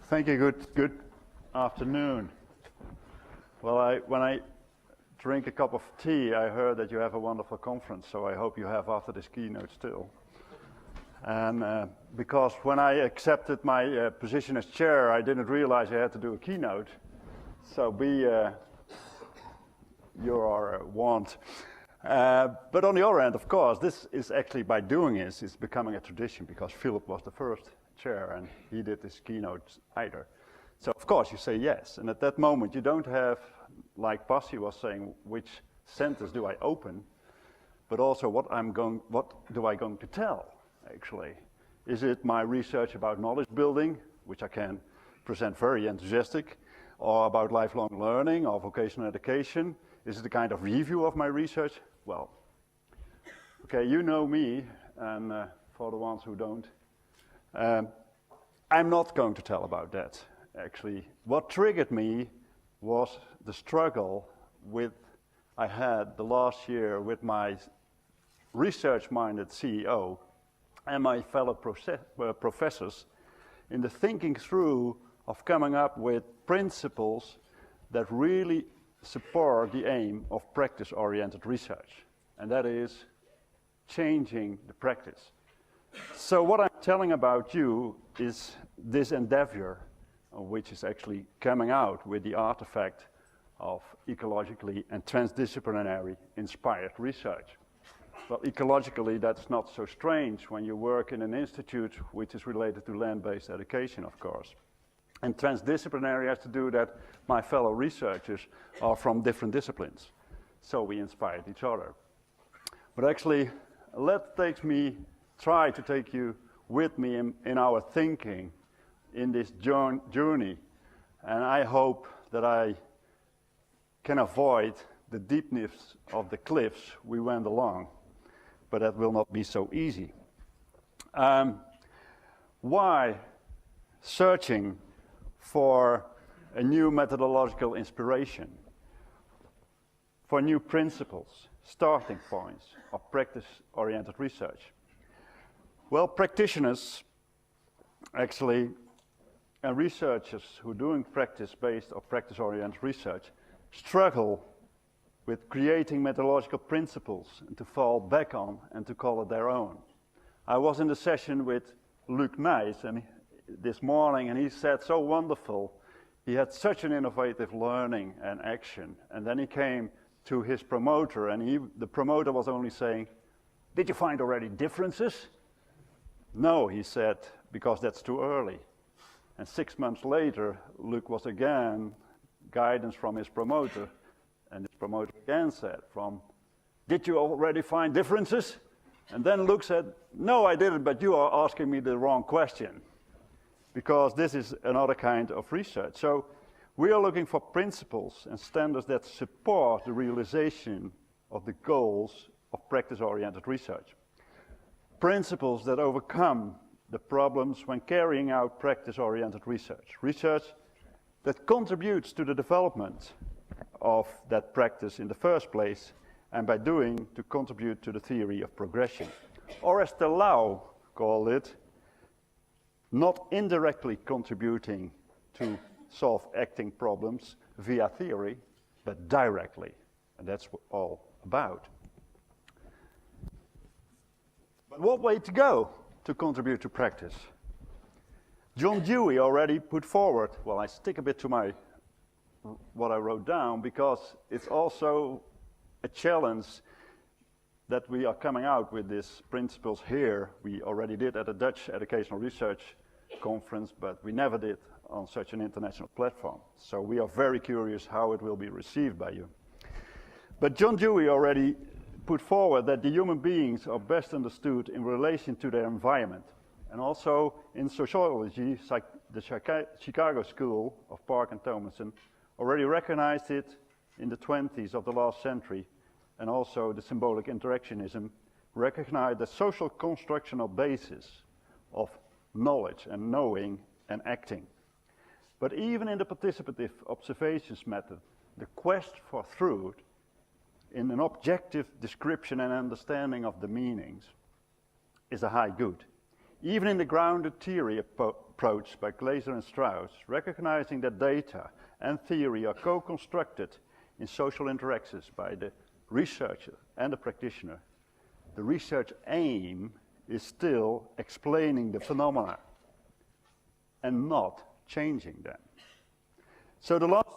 Thank you. Good afternoon. Well, when I drink a cup of tea, I heard that you have a wonderful conference, so I hope you have after this keynote still. And because when I accepted my position as chair, I didn't realize I had to do a keynote. So you are warned. But on the other end, of course, this is actually, by doing this, it's becoming a tradition because Philip was the first chair and he did this keynote either. So of course you say yes, and at that moment you don't have, like Pasi was saying, which sentence do I open, but also what do I going to tell, actually. Is it my research about knowledge building, which I can present very enthusiastic, or about lifelong learning or vocational education? Is it a kind of review of my research? Well, okay, you know me, and for the ones who don't, I'm not going to tell about that, actually. What triggered me was the struggle I had the last year with my research-minded CEO and my fellow professors in the thinking through of coming up with principles that really support the aim of practice-oriented research, and that is changing the practice. So what I'm telling about you is this endeavor, which is actually coming out with the artifact of ecologically and transdisciplinary inspired research. Well, ecologically, that's not so strange when you work in an institute which is related to land-based education, of course. And transdisciplinary has to do that my fellow researchers are from different disciplines. So we inspired each other. But actually, try to take you with me in our thinking in this journey. And I hope that I can avoid the deepness of the cliffs we went along. But that will not be so easy. Why searching for a new methodological inspiration, for new principles, starting points of practice-oriented research? Well, practitioners, actually, and researchers who are doing practice-based or practice-oriented research struggle with creating methodological principles and to fall back on and to call it their own. I was in the session with Luc Nijs this morning, and he said so wonderful. He had such an innovative learning and action. And then he came to his promoter, and the promoter was only saying, "Did you find already differences?" "No," he said, "because that's too early." And 6 months later, Luc was again guidance from his promoter, and his promoter again said, "Did you already find differences?" And then Luc said, "No, I didn't, but you are asking me the wrong question," because this is another kind of research. So we are looking for principles and standards that support the realization of the goals of practice-oriented research. Principles that overcome the problems when carrying out practice-oriented research. Research that contributes to the development of that practice in the first place, and by doing, to contribute to the theory of progression. Or as the Lau called it, not indirectly contributing to solve acting problems via theory, but directly. And that's what all about. But what way to go to contribute to practice? John Dewey already put forward, well, I stick a bit to what I wrote down, because it's also a challenge that we are coming out with these principles here. We already did at a Dutch educational research conference, but we never did on such an international platform. So we are very curious how it will be received by you. But John Dewey already put forward that the human beings are best understood in relation to their environment. And also in sociology, the Chicago School of Park and Thomason already recognized it in the 20s of the last century, and also the symbolic interactionism recognized the social constructional basis of knowledge and knowing and acting. But even in the participative observations method, the quest for truth in an objective description and understanding of the meanings is a high good. Even in the grounded theory approach by Glaser and Strauss, recognizing that data and theory are co-constructed in social interactions by the researcher and the practitioner, the research aim is still explaining the phenomena and not changing them. So the last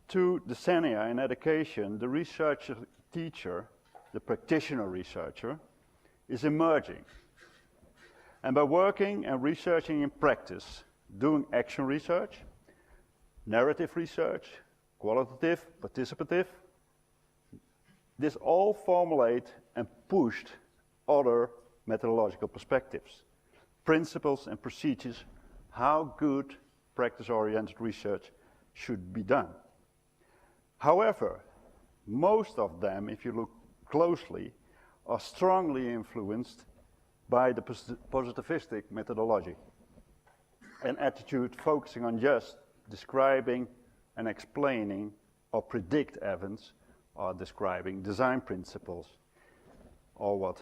2 decennia in education, the researcher teacher, the practitioner researcher, is emerging. And by working and researching in practice, doing action research, narrative research, qualitative, participative, this all formulate and pushed other methodological perspectives, principles and procedures, how good practice-oriented research should be done. However, most of them, if you look closely, are strongly influenced by the positivistic methodology, an attitude focusing on just describing and explaining or predict events or describing design principles, or what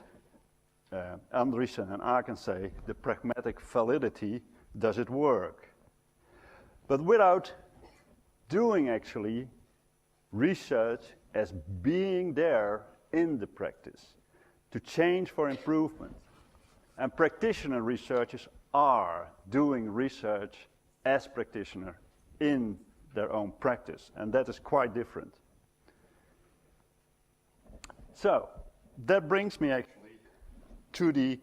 Andriessen and Aken say, the pragmatic validity, does it work? But without doing actually research as being there in the practice to change for improvement. And practitioner researchers are doing research as practitioner in their own practice, and that is quite different. So that brings me actually to the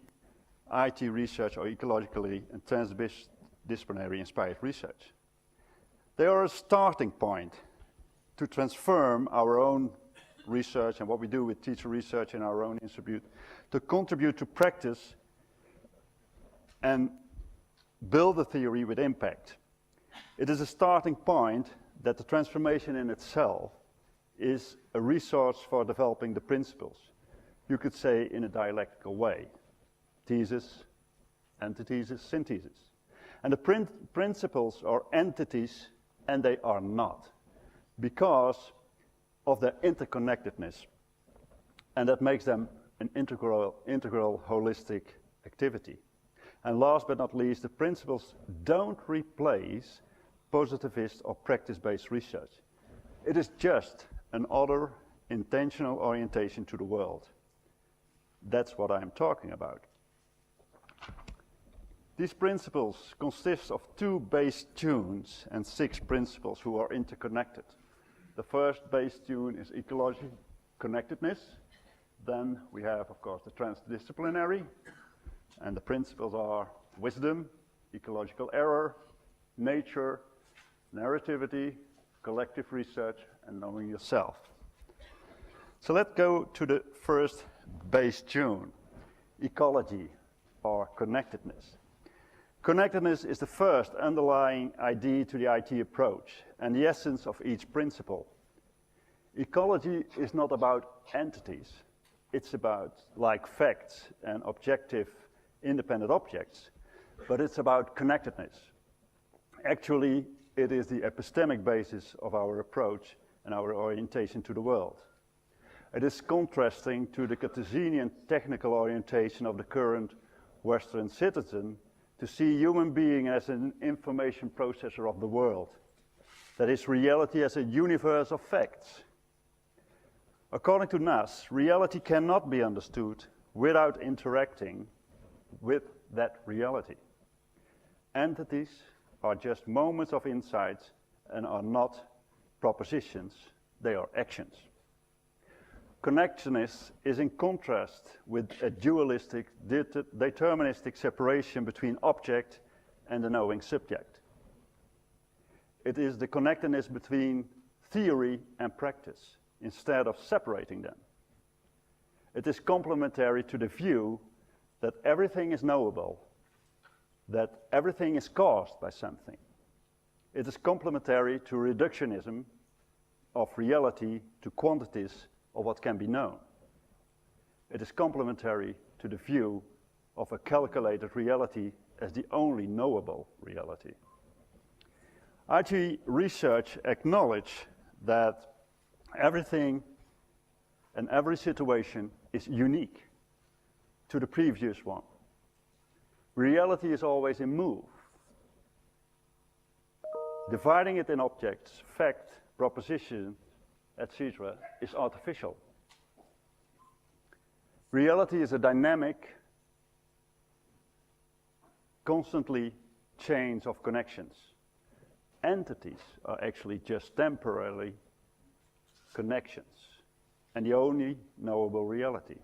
ETI research, or ecologically and transdisciplinary inspired research. They are a starting point to transform our own research and what we do with teacher research in our own institute, to contribute to practice and build a theory with impact. It is a starting point that the transformation in itself is a resource for developing the principles. You could say in a dialectical way, thesis, antithesis, synthesis. And the principles are entities, and they are not, because of their interconnectedness. And that makes them an integral holistic activity. And last but not least, the principles don't replace positivist or practice-based research. It is just another intentional orientation to the world. That's what I'm talking about. These principles consist of 2 base tunes and 6 principles who are interconnected. The first base tune is ecology, connectedness. Then we have, of course, the transdisciplinary, and the principles are wisdom, ecological error, nature, narrativity, collective research, and knowing yourself. So let's go to the first base tune, ecology, or connectedness. Connectedness is the first underlying idea to the IT approach and the essence of each principle. Ecology is not about entities. It's about, like facts and objective independent objects, but it's about connectedness. Actually, it is the epistemic basis of our approach and our orientation to the world. It is contrasting to the Cartesian technical orientation of the current Western citizen to see human being as an information processor of the world. That is, reality as a universe of facts. According to Nass, reality cannot be understood without interacting with that reality. Entities are just moments of insight and are not propositions, they are actions. Connectedness is in contrast with a dualistic, deterministic separation between object and the knowing subject. It is the connectedness between theory and practice, instead of separating them. It is complementary to the view that everything is knowable, that everything is caused by something. It is complementary to reductionism of reality to quantities of what can be known. It is complementary to the view of a calculated reality as the only knowable reality. IT research acknowledges that everything and every situation is unique to the previous one. Reality is always in move. Dividing it in objects, fact, proposition, etc., is artificial. Reality is a dynamic, constantly change of connections. Entities are actually just temporarily connections and the only knowable reality.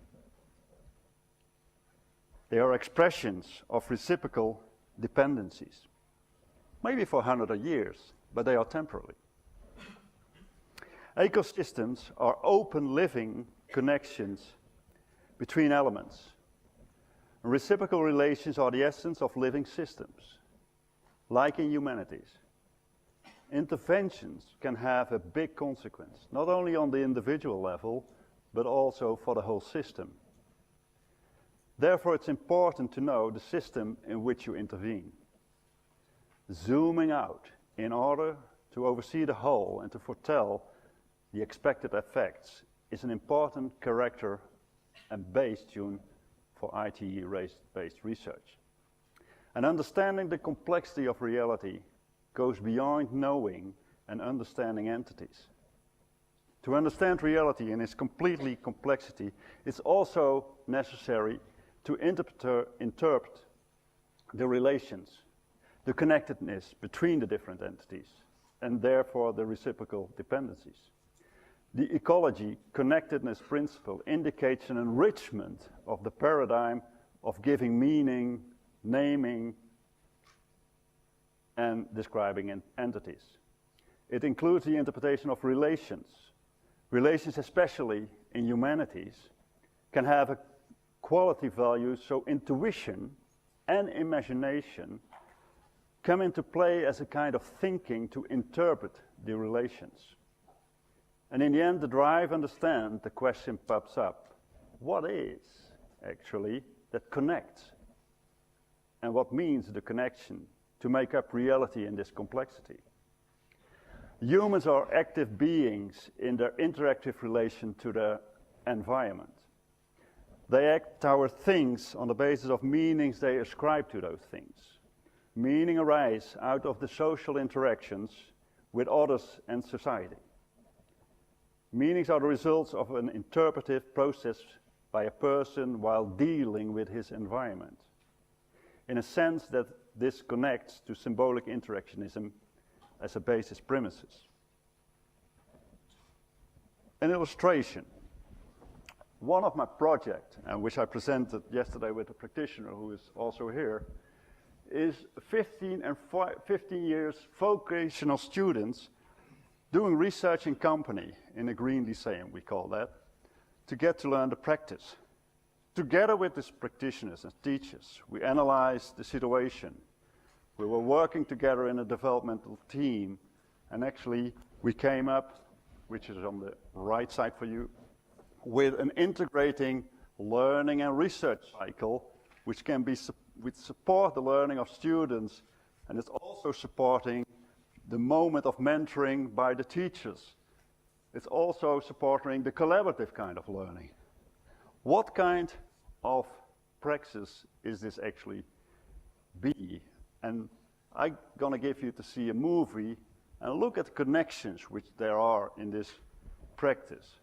They are expressions of reciprocal dependencies, maybe for hundreds of years, but they are temporary. Ecosystems are open living connections between elements. Reciprocal relations are the essence of living systems, like in humanities. Interventions can have a big consequence, not only on the individual level, but also for the whole system. Therefore, it's important to know the system in which you intervene. Zooming out in order to oversee the whole and to foretell the expected effects is an important character and base tune for ETI-based research. And understanding the complexity of reality goes beyond knowing and understanding entities. To understand reality in its completely complexity, it's also necessary to interpret the relations, the connectedness between the different entities, and therefore the reciprocal dependencies. The ecology connectedness principle indicates an enrichment of the paradigm of giving meaning, naming, and describing entities. It includes the interpretation of relations. Relations, especially in humanities, can have a quality value, so intuition and imagination come into play as a kind of thinking to interpret the relations. And in the end, the drive to understand, the question pops up. What is, actually, that connects? And what means the connection to make up reality in this complexity? Humans are active beings in their interactive relation to the environment. They act toward things on the basis of meanings they ascribe to those things. Meaning arises out of the social interactions with others and society. Meanings are the results of an interpretive process by a person while dealing with his environment. In a sense that this connects to symbolic interactionism as a basis premises. An illustration. One of my projects, and which I presented yesterday with a practitioner who is also here, is 15 years vocational students doing research in company, in a green lyceum we call that, to get to learn the practice. Together with these practitioners and teachers, we analyzed the situation. We were working together in a developmental team, and actually we came up, which is on the right side for you, with an integrating learning and research cycle, which can be which support the learning of students, and it's also supporting the moment of mentoring by the teachers. It's also supporting the collaborative kind of learning. What kind of praxis is this actually be? And I'm gonna give you to see a movie and look at the connections which there are in this practice.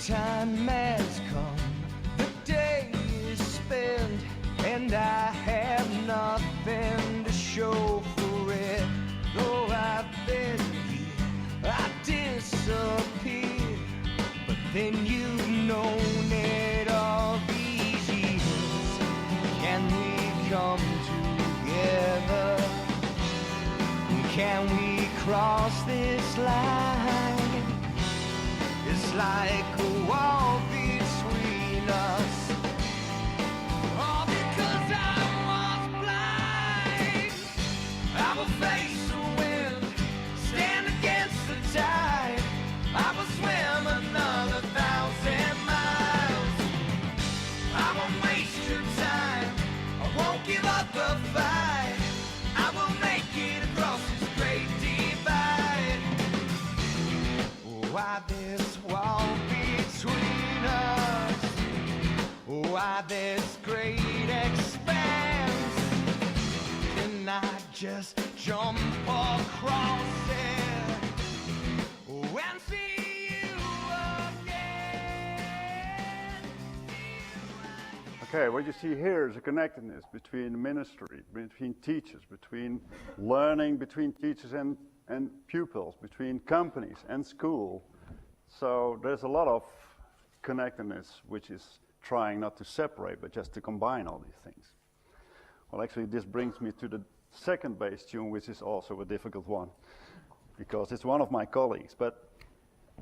Time has come, the day is spent, and I have nothing to show for it. Though I've been here, I disappeared, but then you've known it all these years. Can we come together? Can we cross this line? like a wall between us. All because I was blind. I will face the wind, stand against the tide. I will swim another 1,000 miles. I won't waste your time, I won't give up the fight. I will make it across this great divide. Why this wall between us? Why this great expanse? Can I just jump across it and see you again? Okay, what you see here is a connectedness between ministry, between teachers, between learning, between teachers and pupils, between companies and school. So there's a lot of connectedness which is trying not to separate but just to combine all these things. Well, actually this brings me to the second base tune, which is also a difficult one because it's one of my colleagues. But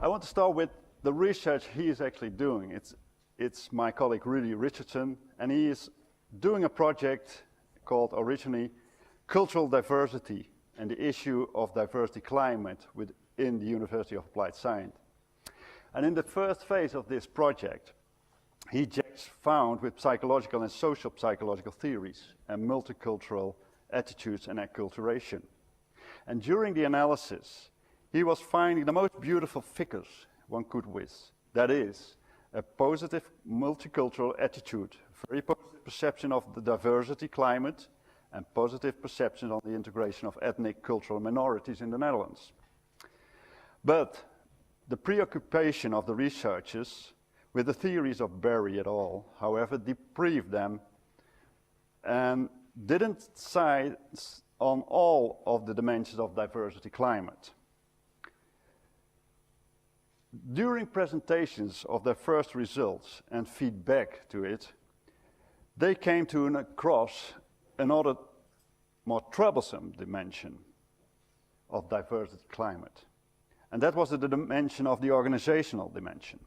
I want to start with the research he is actually doing. It's my colleague Rudy Richardson, and he is doing a project called originally Cultural Diversity and the Issue of Diversity Climate within the University of Applied Science. And in the first phase of this project, he just found with psychological and social psychological theories and multicultural attitudes and acculturation. And during the analysis, he was finding the most beautiful figures one could wish. That is, a positive multicultural attitude, very positive perception of the diversity climate, and positive perception on the integration of ethnic cultural minorities in the Netherlands. But the preoccupation of the researchers with the theories of Berry et al., however, deprived them and didn't side on all of the dimensions of diversity climate. During presentations of their first results and feedback to it, they came to across another more troublesome dimension of diversity climate. And that was the dimension of the organizational dimension.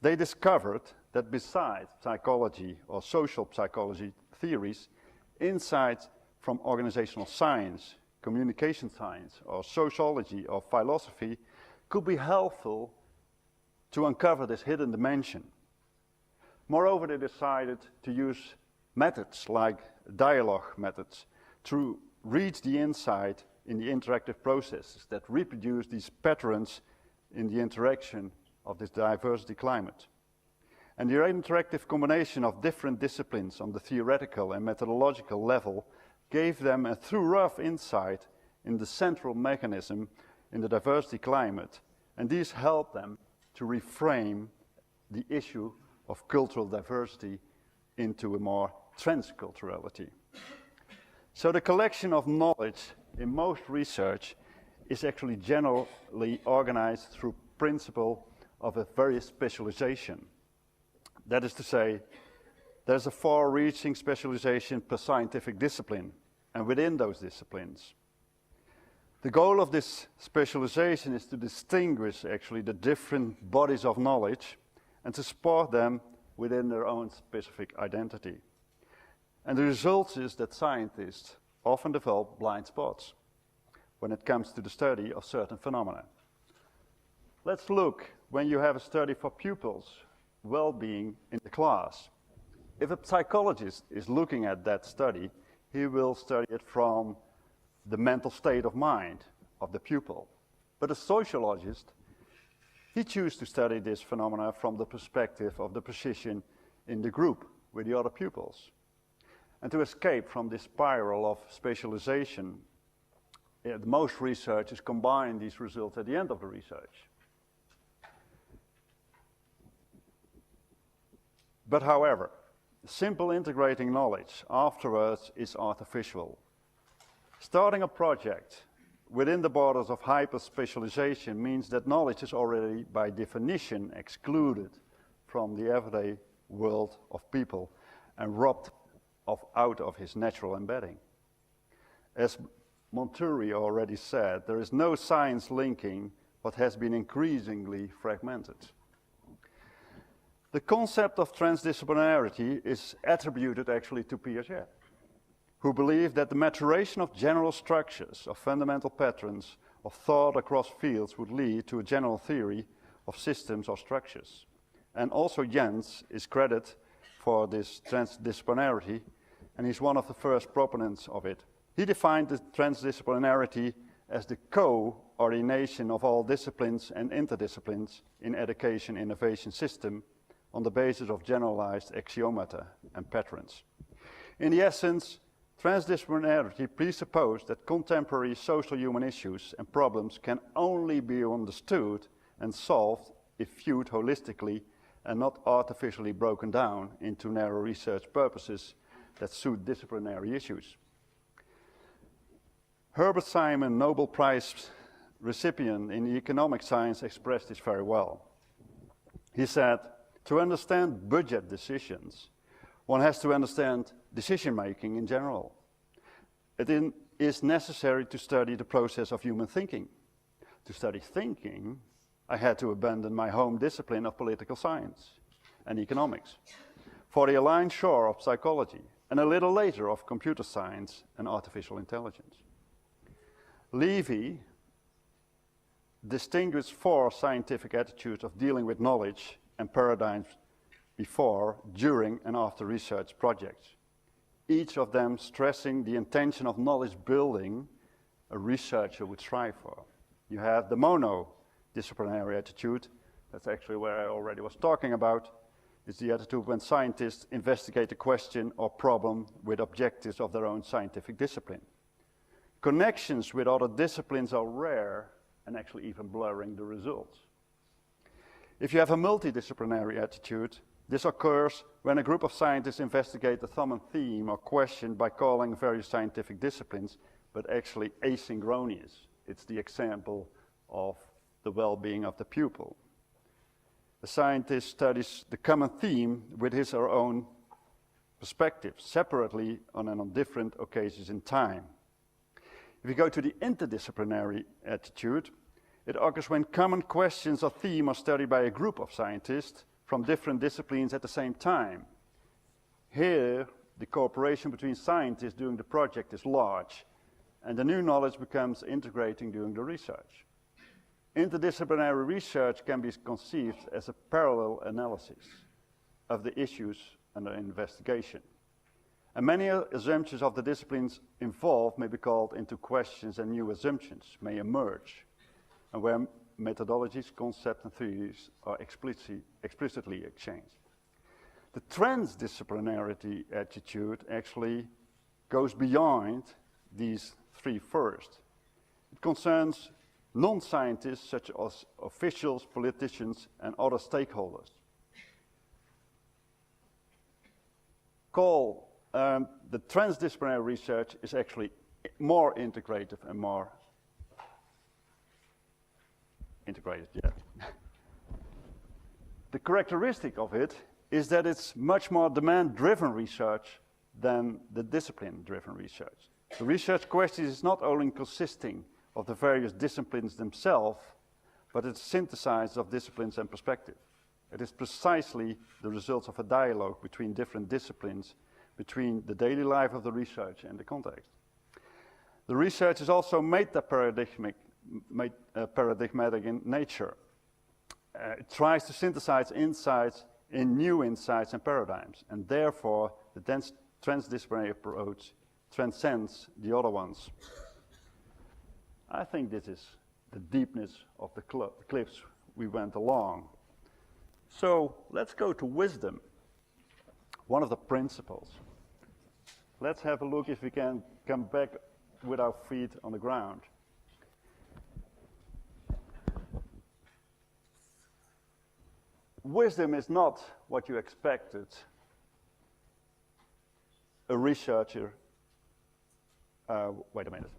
They discovered that besides psychology or social psychology theories, insights from organizational science, communication science, or sociology or philosophy could be helpful to uncover this hidden dimension. Moreover, they decided to use methods like dialogue methods to reach the insight in the interactive processes that reproduce these patterns in the interaction of this diversity climate. And the interactive combination of different disciplines on the theoretical and methodological level gave them a through-rough insight in the central mechanism in the diversity climate, and these helped them to reframe the issue of cultural diversity into a more transculturality. So the collection of knowledge in most research is actually generally organized through principle of a various specialization. That is to say, there's a far-reaching specialization per scientific discipline, and within those disciplines. The goal of this specialization is to distinguish actually the different bodies of knowledge and to support them within their own specific identity. And the result is that scientists often develop blind spots when it comes to the study of certain phenomena. Let's look when you have a study for pupils' well-being in the class. If a psychologist is looking at that study, he will study it from the mental state of mind of the pupil. But a sociologist, he chooses to study this phenomena from the perspective of the position in the group with the other pupils. And to escape from this spiral of specialization, most researchers combine these results at the end of the research. But however, simple integrating knowledge afterwards is artificial. Starting a project within the borders of hyper-specialization means that knowledge is already by definition excluded from the everyday world of people and robbed out of his natural embedding. As Monturi already said, there is no science linking what has been increasingly fragmented. The concept of transdisciplinarity is attributed actually to Piaget, who believed that the maturation of general structures, of fundamental patterns, of thought across fields would lead to a general theory of systems or structures. And also Jens is credited for this transdisciplinarity, and he's one of the first proponents of it. He defined the transdisciplinarity as the co-ordination of all disciplines and interdisciplines in education innovation system on the basis of generalized axiomata and patterns. In the essence, transdisciplinarity presupposed that contemporary social human issues and problems can only be understood and solved if viewed holistically and not artificially broken down into narrow research purposes that suit disciplinary issues. Herbert Simon, Nobel Prize recipient in economic science, expressed this very well. He said, to understand budget decisions, one has to understand decision-making in general. It is necessary to study the process of human thinking. To study thinking, I had to abandon my home discipline of political science and economics for the aligned shore of psychology, and a little later of computer science and artificial intelligence. Levy distinguished 4 scientific attitudes of dealing with knowledge and paradigms before, during, and after research projects, each of them stressing the intention of knowledge building a researcher would strive for. You have the monodisciplinary attitude, that's actually where I already was talking about. It's the attitude when scientists investigate a question or problem with objectives of their own scientific discipline. Connections with other disciplines are rare and actually even blurring the results. If you have a multidisciplinary attitude, this occurs when a group of scientists investigate a common theme or question by calling various scientific disciplines, but actually asynchronous. It's the example of the well-being of the pupil. The scientist studies the common theme with his or her own perspective, separately and on different occasions in time. If you go to the interdisciplinary attitude, it occurs when common questions or theme are studied by a group of scientists from different disciplines at the same time. Here, the cooperation between scientists during the project is large, and the new knowledge becomes integrating during the research. Interdisciplinary research can be conceived as a parallel analysis of the issues under investigation. And many assumptions of the disciplines involved may be called into questions, and new assumptions may emerge, and where methodologies, concepts, and theories are explicitly exchanged. The transdisciplinarity attitude actually goes beyond these 3 first. It concerns non-scientists such as officials, politicians, and other stakeholders. The transdisciplinary research is actually more integrative and more integrated, yeah. The characteristic of it is that it's much more demand-driven research than the discipline-driven research. The research question is not only consisting of the various disciplines themselves, but it's synthesized of disciplines and perspective. It is precisely the results of a dialogue between different disciplines, between the daily life of the research and the context. The research is also meta-paradigmatic in nature. It tries to synthesize insights in new insights and paradigms, and therefore the transdisciplinary approach transcends the other ones. I think this is the deepness of the cliffs we went along. So let's go to wisdom, one of the principles. Let's have a look if we can come back with our feet on the ground. Wisdom is not what you expected a researcher. Wait a minute.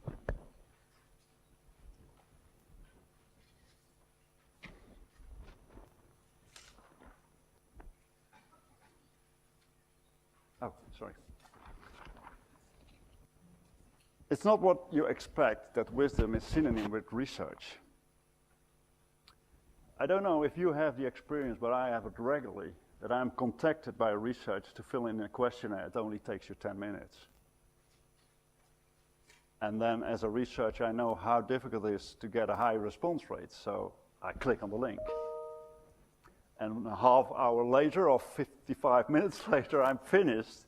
Oh, sorry. It's not what you expect that wisdom is synonym with research. I don't know if you have the experience, but I have it regularly, that I'm contacted by a researcher to fill in a questionnaire, it only takes you 10 minutes. And then as a researcher, I know how difficult it is to get a high response rate, so I click on the link. And a half hour later, or 55 minutes later, I'm finished,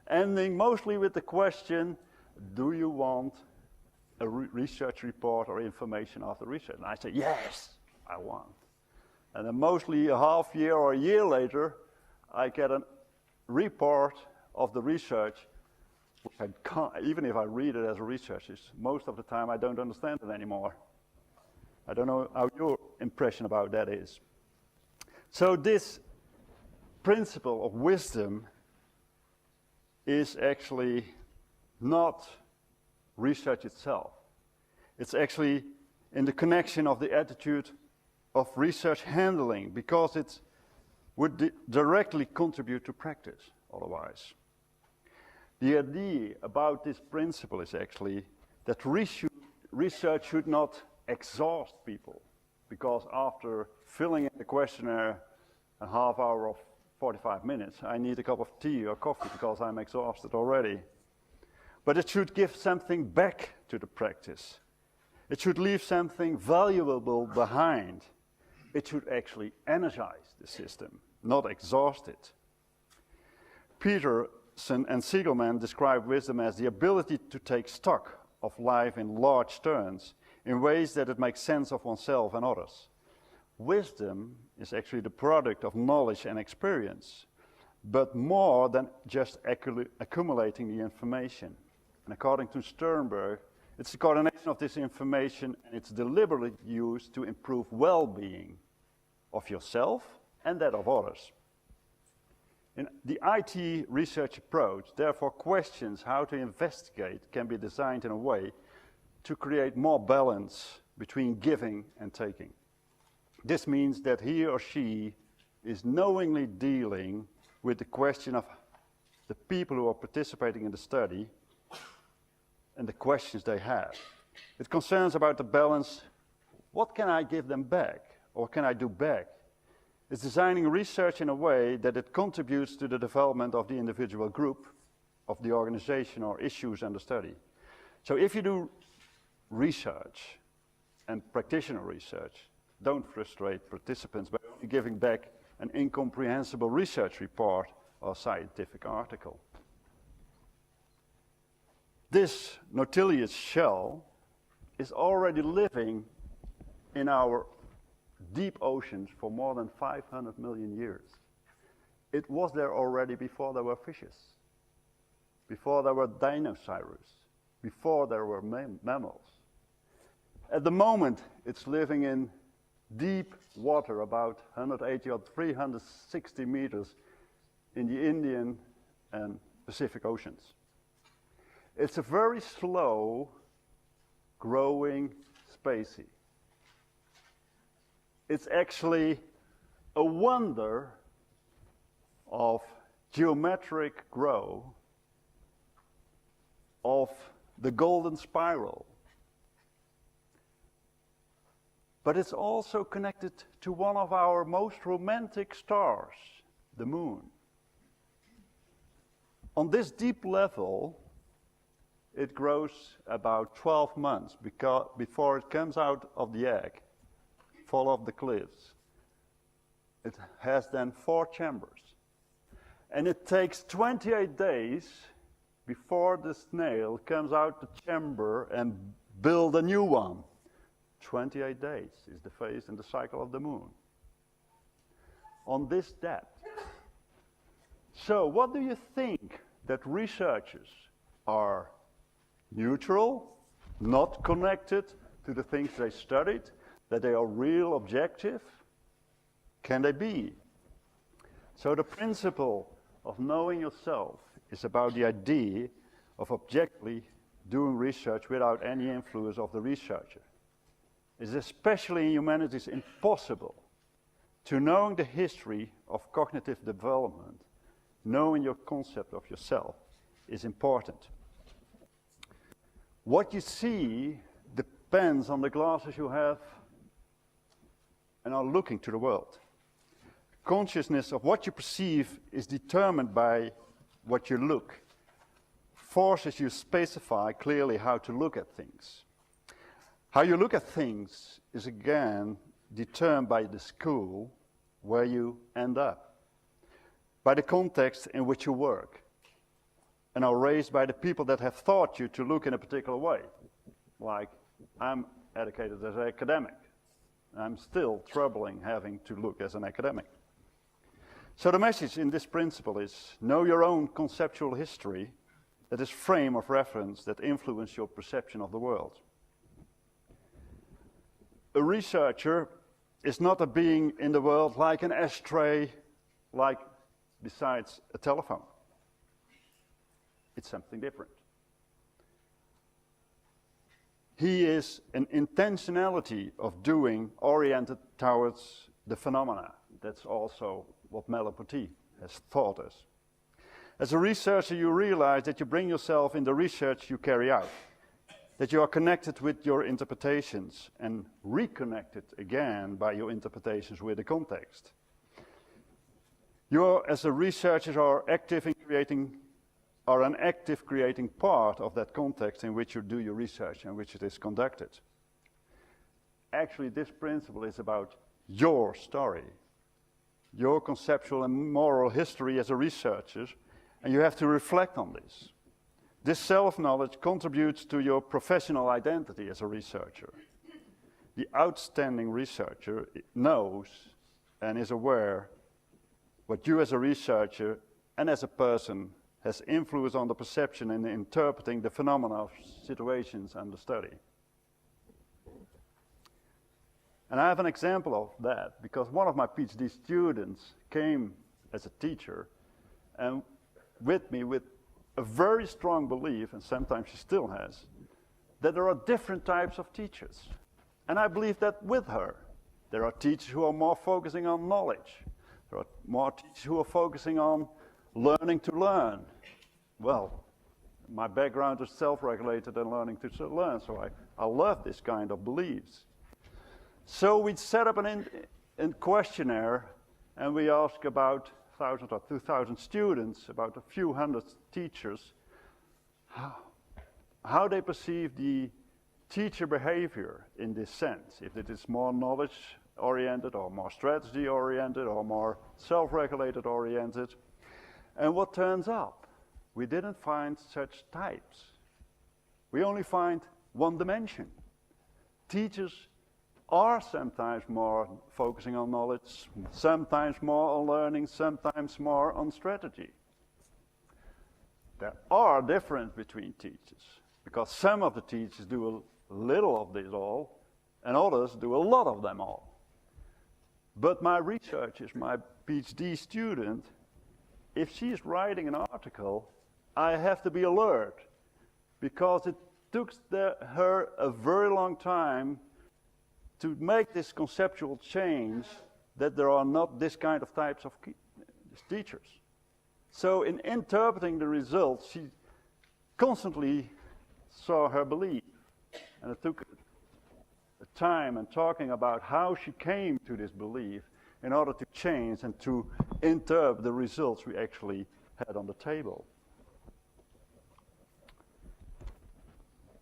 ending mostly with the question, do you want a research report or information after research? And I say, yes, I want. And then mostly a half year or a year later, I get a report of the research, which I can't, even if I read it as a researcher, most of the time I don't understand it anymore. I don't know how your impression about that is. So this principle of wisdom is actually not research itself. It's actually in the connection of the attitude of research handling, because it would directly contribute to practice otherwise. The idea about this principle is actually that research should not exhaust people, because after filling in the questionnaire a half hour or 45 minutes, I need a cup of tea or coffee because I'm exhausted already. But it should give something back to the practice. It should leave something valuable behind. It should actually energize the system, not exhaust it. Peterson and Siegelman describe wisdom as the ability to take stock of life in large turns in ways that it makes sense of oneself and others. Wisdom is actually the product of knowledge and experience, but more than just accumulating the information. And according to Sternberg, it's the coordination of this information and its deliberate use to improve well-being of yourself and that of others. In the IT research approach, therefore, questions how to investigate can be designed in a way to create more balance between giving and taking. This means that he or she is knowingly dealing with the question of the people who are participating in the study and the questions they have. It concerns about the balance, what can I give them back, or what can I do back? It's designing research in a way that it contributes to the development of the individual group, of the organization or issues under study. So if you do research and practitioner research, don't frustrate participants by only giving back an incomprehensible research report or scientific article. This Ilias Shell is already living in our deep oceans for more than 500 million years. It was there already before there were fishes, before there were dinosaurs, before there were mammals. At the moment, it's living in deep water, about 180 or 360 meters in the Indian and Pacific Oceans. It's a very slow growing species. It's actually a wonder of geometric growth of the golden spiral. But it's also connected to one of our most romantic stars, the moon. On this deep level, it grows about 12 months before it comes out of the egg, fall off the cliffs. It has then 4 chambers. And it takes 28 days before the snail comes out the chamber and build a new one. 28 days is the phase in the cycle of the moon. On this depth. So what do you think that researchers are neutral, not connected to the things they studied, that they are real objective? Can they be? So the principle of knowing yourself is about the idea of objectively doing research without any influence of the researcher. It's especially in humanities impossible to knowing the history of cognitive development, knowing your concept of yourself is important. What you see depends on the glasses you have and are looking to the world. consciousness of what you perceive is determined by what you look, forces you specify clearly how to look at things. How you look at things is again determined by the school where you end up, by the context in which you work, and are raised by the people that have taught you to look in a particular way. Like, I'm educated as an academic. I'm still troubling having to look as an academic. So the message in this principle is, know your own conceptual history, that is frame of reference that influence your perception of the world. A researcher is not a being in the world like an ashtray, like besides a telephone. It's something different. He is an intentionality of doing oriented towards the phenomena. That's also what Merleau-Ponty has taught us. As a researcher, you realize that you bring yourself in the research you carry out, that you are connected with your interpretations and reconnected again by your interpretations with the context. You, as a researcher, are an active creating part of that context in which you do your research and which it is conducted. Actually, this principle is about your story, your conceptual and moral history as a researcher, and you have to reflect on this. This self-knowledge contributes to your professional identity as a researcher. The outstanding researcher knows and is aware what you as a researcher and as a person has influence on the perception and interpreting the phenomena of situations under study. And I have an example of that because one of my PhD students came as a teacher and with me with a very strong belief, and sometimes she still has, that there are different types of teachers. And I believe that with her. There are teachers who are more focusing on knowledge. There are more teachers who are focusing on learning to learn. Well, my background is self-regulated and learning to learn, so I love this kind of beliefs. So we set up a questionnaire, and we ask about 1,000 or 2,000 students, about a few hundred teachers, how they perceive the teacher behavior in this sense, if it is more knowledge-oriented or more strategy-oriented or more self-regulated oriented. And what turns up? We didn't find such types. We only find one dimension. Teachers are sometimes more focusing on knowledge, sometimes more on learning, sometimes more on strategy. There are differences between teachers, because some of the teachers do a little of this all, and others do a lot of them all. But my researcher, my PhD student, if she's writing an article, I have to be alert, because it took her a very long time to make this conceptual change that there are not this kind of types of teachers. So in interpreting the results, she constantly saw her belief. And it took time and talking about how she came to this belief in order to change and to interpret the results we actually had on the table.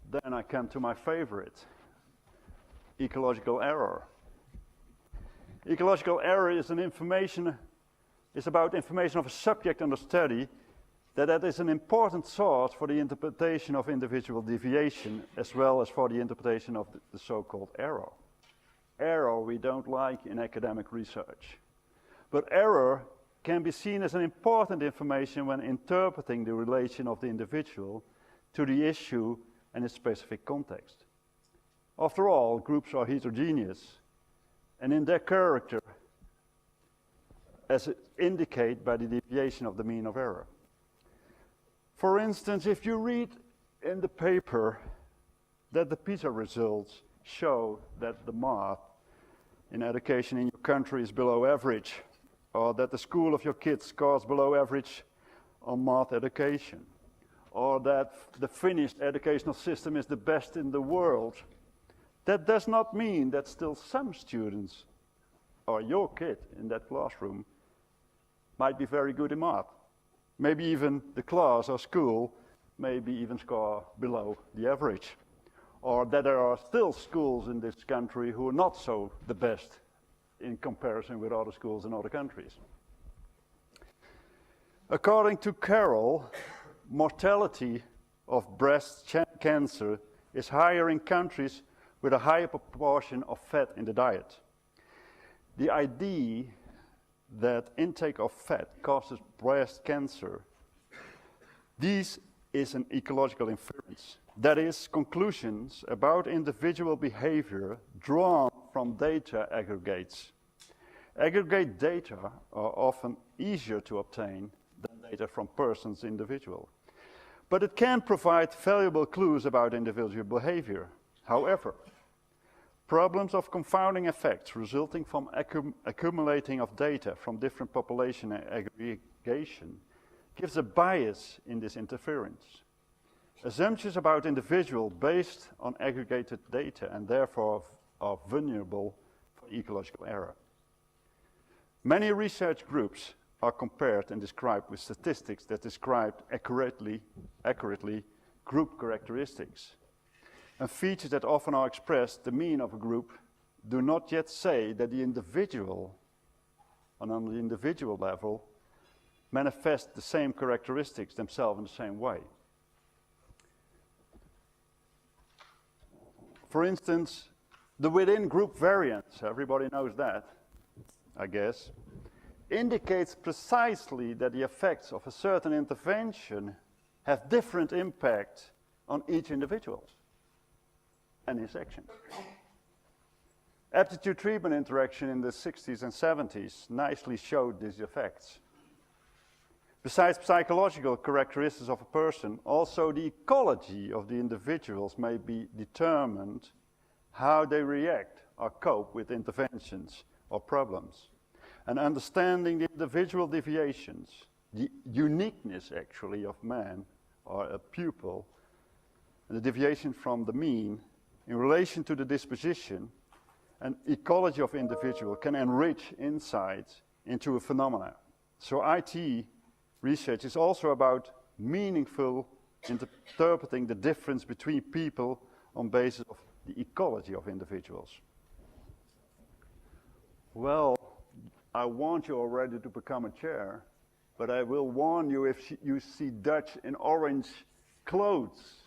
Then I come to my favorite, ecological error. Ecological error is about information of a subject under study that is an important source for the interpretation of individual deviation as well as for the interpretation of the so-called error. Error we don't like in academic research. But error can be seen as an important information when interpreting the relation of the individual to the issue and its specific context. After all, groups are heterogeneous, and in their character, as indicated by the deviation of the mean of error. For instance, if you read in the paper that the PISA results show that the math in education in your country is below average, or that the school of your kids scores below average on math education, or that the Finnish educational system is the best in the world, that does not mean that still some students, or your kid in that classroom, might be very good in math. Maybe even the class or school maybe even score below the average. Or that there are still schools in this country who are not so the best in comparison with other schools in other countries. According to Carroll, mortality of breast cancer is higher in countries with a higher proportion of fat in the diet. The idea that intake of fat causes breast cancer, this is an ecological inference. That is, conclusions about individual behavior drawn from data aggregates. Aggregate data are often easier to obtain than data from persons individual. But it can provide valuable clues about individual behavior. However, problems of confounding effects resulting from accumulating of data from different population aggregation gives a bias in this interference. Assumptions about individual based on aggregated data and therefore are vulnerable for ecological error. Many research groups are compared and described with statistics that describe accurately group characteristics. And features that often are expressed, the mean of a group, do not yet say that the individual, on the individual level, manifest the same characteristics themselves in the same way. For instance, the within-group variance, everybody knows that, I guess, indicates precisely that the effects of a certain intervention have different impact on each individual and his action. Aptitude treatment interaction in the 60s and 70s nicely showed these effects. Besides psychological characteristics of a person, also the ecology of the individuals may be determined how they react or cope with interventions or problems. And understanding the individual deviations, the uniqueness actually of man or a pupil, and the deviation from the mean in relation to the disposition and ecology of individual can enrich insights into a phenomena. So IT research is also about meaningful interpreting the difference between people on basis of the ecology of individuals. Well, I want you already to become a chair, but I will warn you if you see Dutch in orange clothes,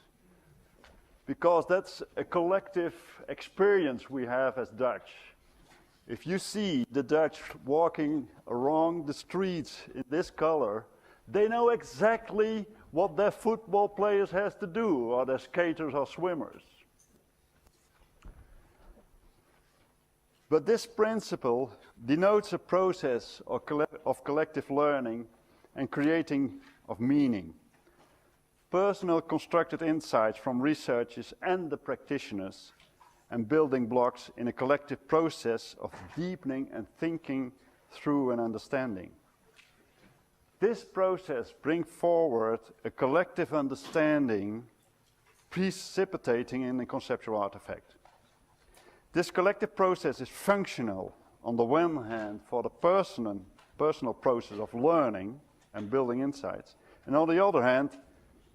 because that's a collective experience we have as Dutch. If you see the Dutch walking along the streets in this color, they know exactly what their football players has to do, or their skaters or swimmers. But this principle denotes a process of collective learning and creating of meaning. Personal constructed insights from researchers and the practitioners and building blocks in a collective process of deepening and thinking through an understanding. This process brings forward a collective understanding precipitating in a conceptual artifact. This collective process is functional, on the one hand, for the personal process of learning and building insights. And on the other hand,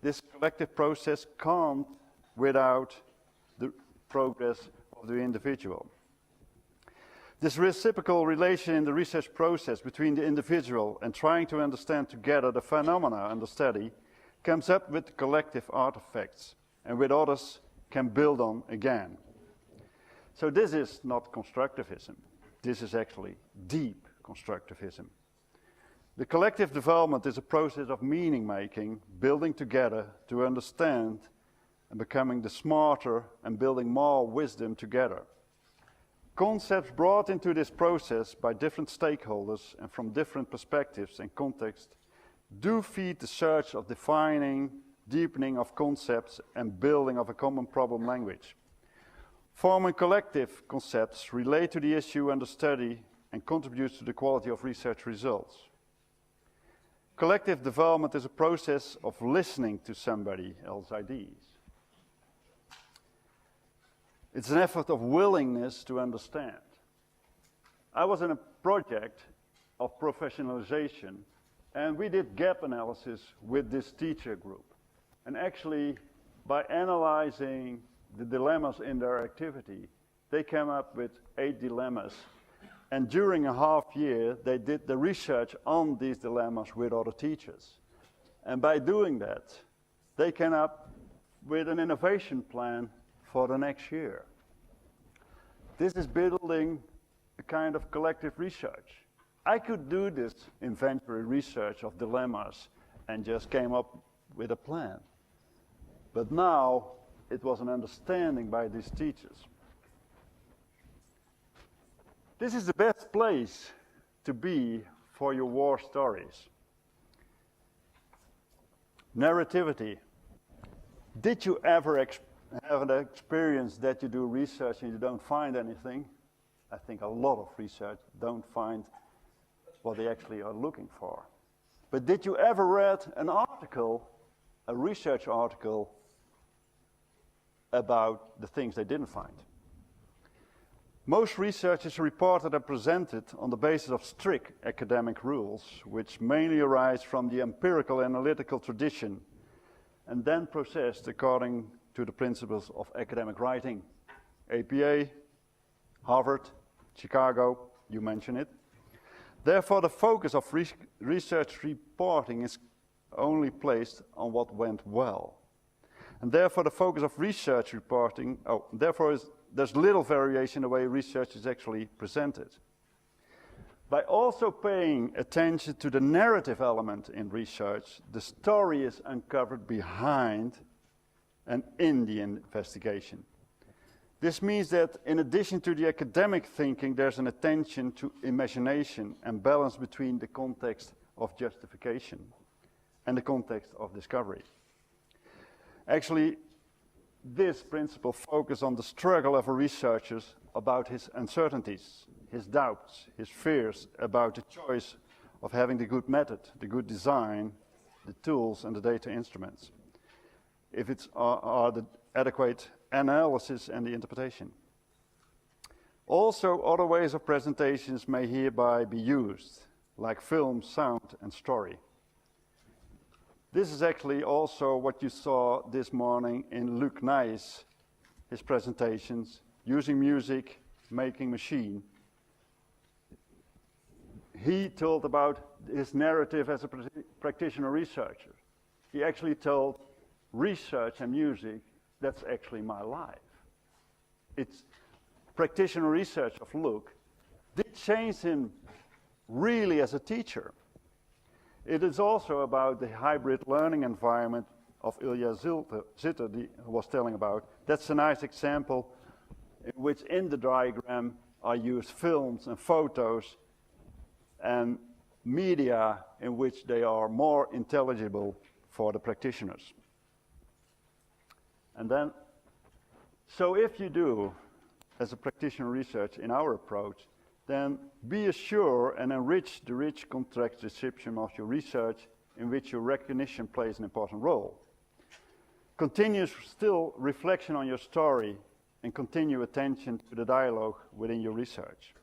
this collective process can't without the progress of the individual. This reciprocal relation in the research process between the individual and trying to understand together the phenomena under study comes up with collective artifacts, and with others can build on again. So this is not constructivism. This is actually deep constructivism. The collective development is a process of meaning-making, building together to understand and becoming the smarter and building more wisdom together. Concepts brought into this process by different stakeholders and from different perspectives and contexts do feed the search of defining, deepening of concepts and building of a common problem language. Forming collective concepts relate to the issue under study and contributes to the quality of research results. Collective development is a process of listening to somebody else's ideas. It's an effort of willingness to understand. I was in a project of professionalization, and we did gap analysis with this teacher group. And actually, by analyzing the dilemmas in their activity, they came up with 8 dilemmas. And during a half year, they did the research on these dilemmas with other teachers. And by doing that, they came up with an innovation plan for the next year. This is building a kind of collective research. I could do this inventory research of dilemmas and just came up with a plan. But now it was an understanding by these teachers. This is the best place to be for your war stories. Narrativity. Did you ever have an experience that you do research and you don't find anything? I think a lot of research don't find what they actually are looking for. But did you ever read an article, a research article, about the things they didn't find? Most research is reported and presented on the basis of strict academic rules, which mainly arise from the empirical analytical tradition, and then processed according to the principles of academic writing. APA, Harvard, Chicago, you mention it. Therefore, the focus of research reporting is only placed on what went well. And therefore, the focus of research reporting, there's little variation in the way research is actually presented. By also paying attention to the narrative element in research, the story is uncovered behind and in the investigation. This means that in addition to the academic thinking, there's an attention to imagination and balance between the context of justification and the context of discovery. Actually, this principle focuses on the struggle of a researcher about his uncertainties, his doubts, his fears about the choice of having the good method, the good design, the tools and the data instruments, if it's are the adequate analysis and the interpretation. Also, other ways of presentations may hereby be used, like film, sound, and story. This is actually also what you saw this morning in Luc Nijs, his presentations, using music, making machine. He told about his narrative as a practitioner researcher. He actually told research and music, that's actually my life. It's practitioner research of Luc did change him really as a teacher. It is also about the hybrid learning environment of Ilias Shell who was telling about. That's a nice example in which in the diagram are used films and photos and media in which they are more intelligible for the practitioners. And then, so if you do, as a practitioner research in our approach, then be assured and enrich the rich context description of your research in which your recognition plays an important role. Continue still reflection on your story and continue attention to the dialogue within your research.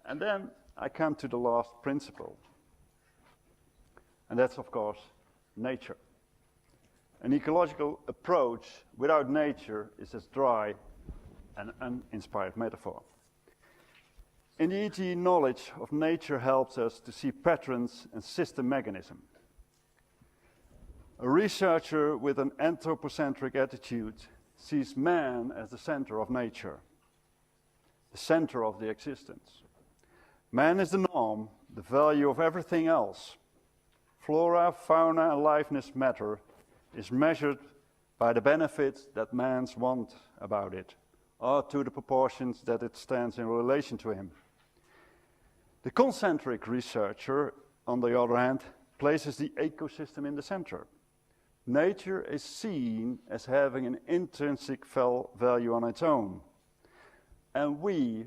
And then I come to the last principle. And that's, of course, nature. An ecological approach without nature is as dry and uninspired metaphor. In the ETI, knowledge of nature helps us to see patterns and system mechanism. A researcher with an anthropocentric attitude sees man as the center of nature, the center of the existence. Man is the norm, the value of everything else. Flora, fauna, and liveness matter is measured by the benefits that man wants about it, or to the proportions that it stands in relation to him. The concentric researcher, on the other hand, places the ecosystem in the center. Nature is seen as having an intrinsic value on its own. And we,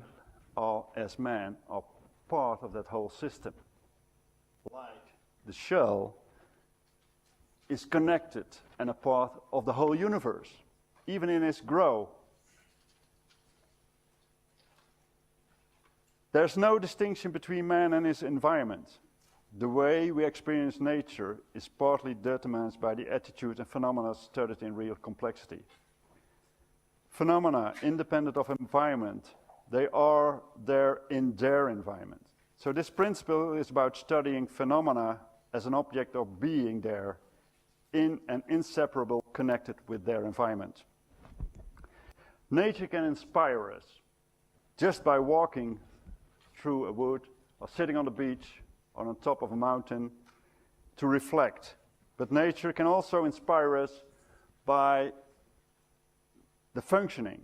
as man, are part of that whole system. Like the shell is connected and a part of the whole universe, even in its growth. There's no distinction between man and his environment. The way we experience nature is partly determined by the attitude and phenomena studied in real complexity. Phenomena independent of environment, they are there in their environment. So this principle is about studying phenomena as an object of being there, in and inseparable connected with their environment. Nature can inspire us just by walking through a wood or sitting on the beach or on top of a mountain to reflect. But nature can also inspire us by the functioning,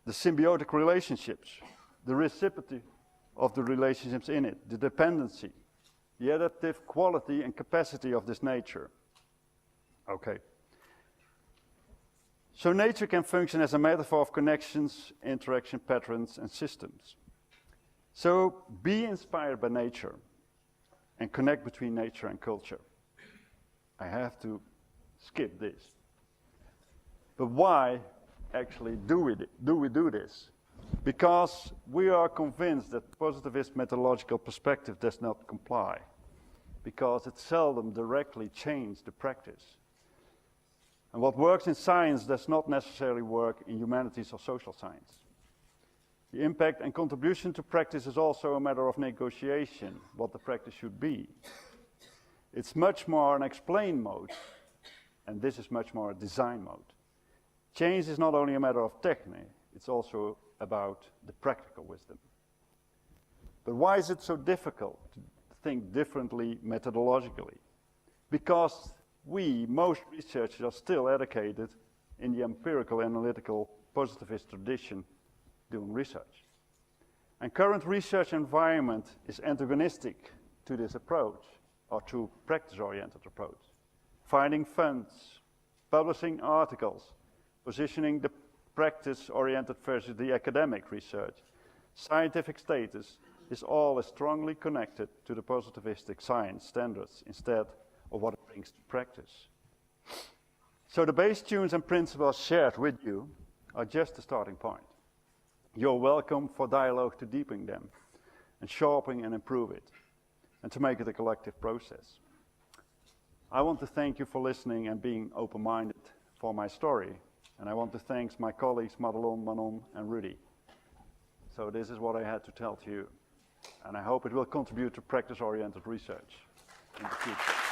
the symbiotic relationships, the reciprocity of the relationships in it, the dependency, the adaptive quality and capacity of this nature. Okay. So nature can function as a metaphor of connections, interaction patterns, and systems. So be inspired by nature and connect between nature and culture. I have to skip this. But why actually do we do this? Because we are convinced that positivist methodological perspective does not comply, because it seldom directly changes the practice. And what works in science does not necessarily work in humanities or social science. The impact and contribution to practice is also a matter of negotiation, what the practice should be. It's much more an explain mode, and this is much more a design mode. Change is not only a matter of techne, it's also about the practical wisdom. But why is it so difficult to think differently methodologically? Because most researchers are still educated in the empirical, analytical, positivist tradition doing research. And current research environment is antagonistic to this approach, or to practice-oriented approach. Finding funds, publishing articles, positioning the practice-oriented versus the academic research, scientific status is all strongly connected to the positivistic science standards instead of what it brings to practice. So the base tunes and principles shared with you are just the starting point. You're welcome for dialogue to deepen them and sharpen and improve it, and to make it a collective process. I want to thank you for listening and being open-minded for my story. And I want to thank my colleagues Madelon, Manon, and Rudy. So this is what I had to tell to you. And I hope it will contribute to practice-oriented research in the future.